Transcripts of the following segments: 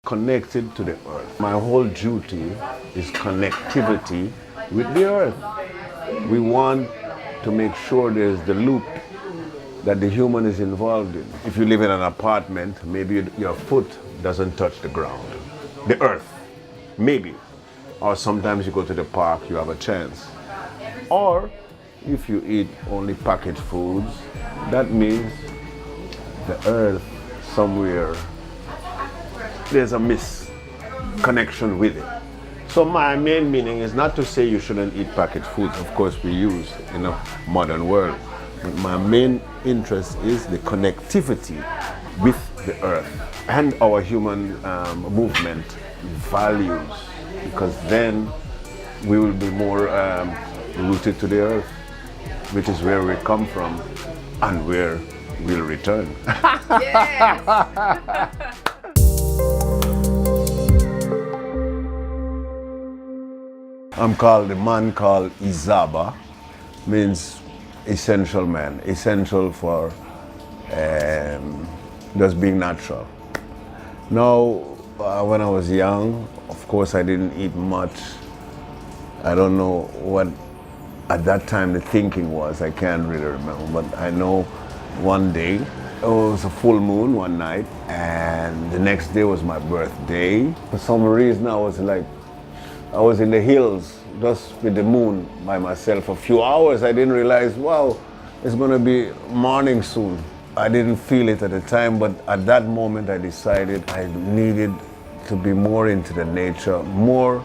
connected to the earth. My whole duty is connectivity with the earth. We want to make sure there's the loop that the human is involved in. If you live in an apartment, maybe your foot doesn't touch the ground, the earth, maybe. Or sometimes you go to the park, you have a chance. Or if you eat only packaged foods, that means the earth somewhere, there's a misconnection with it. So my main meaning is not to say you shouldn't eat packaged foods. Of course we use in a modern world. But my main interest is the connectivity with the earth and our human movement values, because then we will be more rooted to the earth, which is where we come from and where we'll return. Yes. I'm called the man called Izaba, means essential man, essential for just being natural. Now, when I was young, of course I didn't eat much. I don't know what at that time the thinking was, I can't really remember, but I know one day, it was a full moon one night, and the next day was my birthday. For some reason I was in the hills, just with the moon by myself. A few hours, I didn't realize, wow, it's gonna be morning soon. I didn't feel it at the time, but at that moment I decided I needed to be more into the nature, more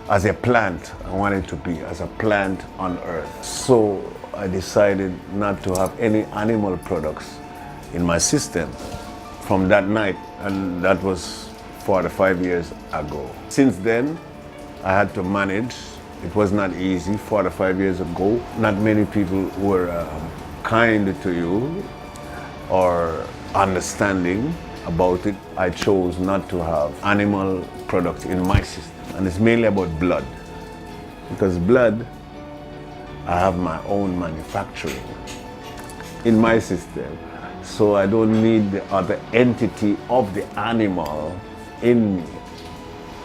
as a plant. I wanted to be as a plant on earth. So I decided not to have any animal products in my system from that night, and that was 45 years ago. Since then, I had to manage. It was not easy. 45 years ago, not many people were kind to you or understanding about it. I chose not to have animal products in my system. And it's mainly about blood. Because blood, I have my own manufacturing in my system. So I don't need the other entity of the animal in me.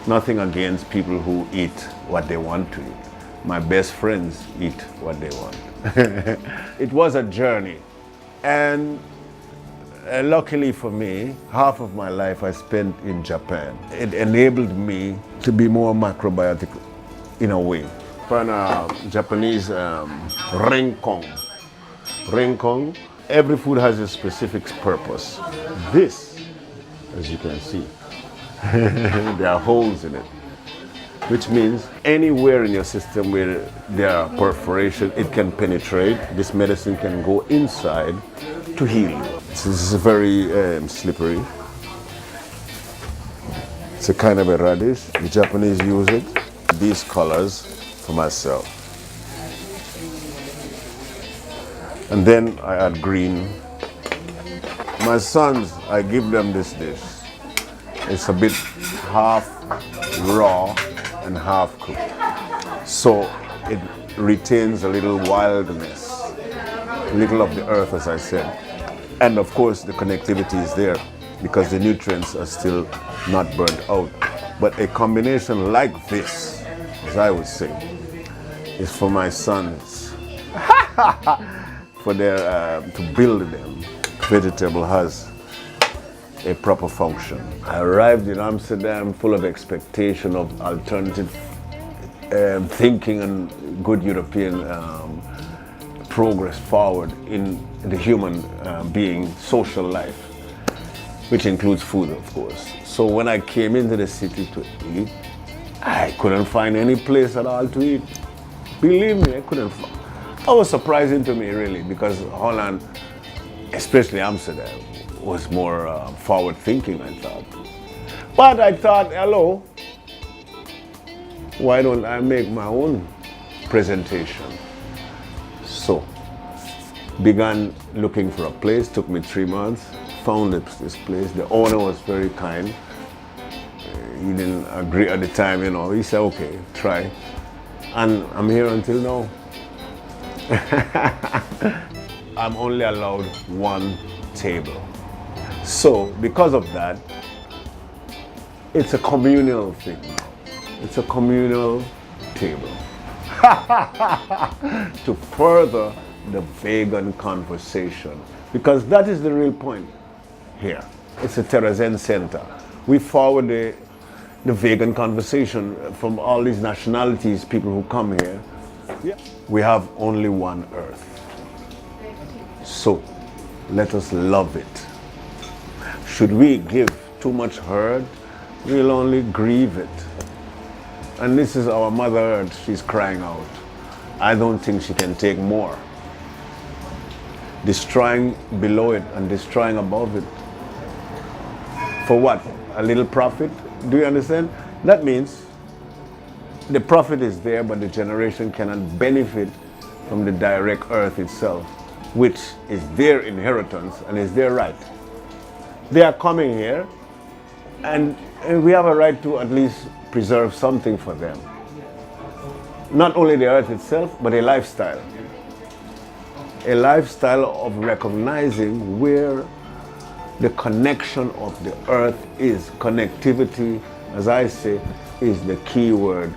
Nothing against people who eat what they want to eat. My best friends eat what they want. It was a journey. And luckily for me, half of my life I spent in Japan. It enabled me to be more macrobiotic in a way. For Japanese renkong. Renkong, every food has a specific purpose. This, as you can see, there are holes in it, which means anywhere in your system where there are perforation, it can penetrate. This medicine can go inside to heal you. This is very slippery. It's a kind of a radish. The Japanese use it. These colors for myself. And then I add green. My sons, I give them this dish. It's a bit half raw and half cooked. So it retains a little wildness, a little of the earth, as I said. And of course the connectivity is there because the nutrients are still not burnt out. But a combination like this, as I would say, is for my sons, for their, to build them. Vegetable has a proper function. I arrived in Amsterdam full of expectation of alternative thinking and good European progress forward in the human being, social life, which includes food, of course. So when I came into the city to eat, I couldn't find any place at all to eat. Believe me, I couldn't find. It was surprising to me, really, because Holland, especially Amsterdam, was more forward thinking, I thought. But I thought, hello, why don't I make my own presentation? So, began looking for a place, took me 3 months, found this place. The owner was very kind. He didn't agree at the time, you know. He said, okay, try. And I'm here until now. I'm only allowed one table. So, because of that, It's a communal thing now. It's a communal table. To further the vegan conversation. Because that is the real point here. It's a Terrazen Centre. We forward the vegan conversation from all these nationalities, people who come here. Yeah. We have only one earth. So let us love it. Should we give too much hurt, we'll only grieve it. And this is our Mother Earth, she's crying out. I don't think she can take more. Destroying below it and destroying above it. For what? A little profit? Do you understand? That means the profit is there, but the generation cannot benefit from the direct earth itself, which is their inheritance and is their right. They are coming here, and we have a right to at least preserve something for them. Not only the earth itself, but a lifestyle. A lifestyle of recognizing where the connection of the earth is. Connectivity, as I say, is the key word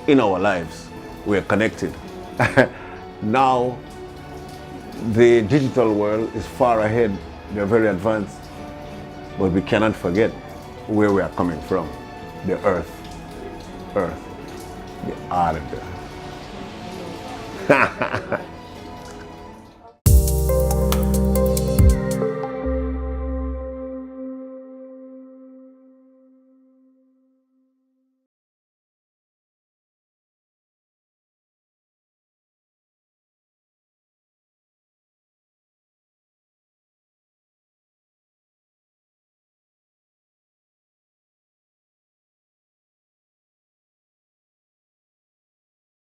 in our lives. We're connected. Now, the digital world is far ahead. They're very advanced. But we cannot forget where we are coming from. The earth, the aarde.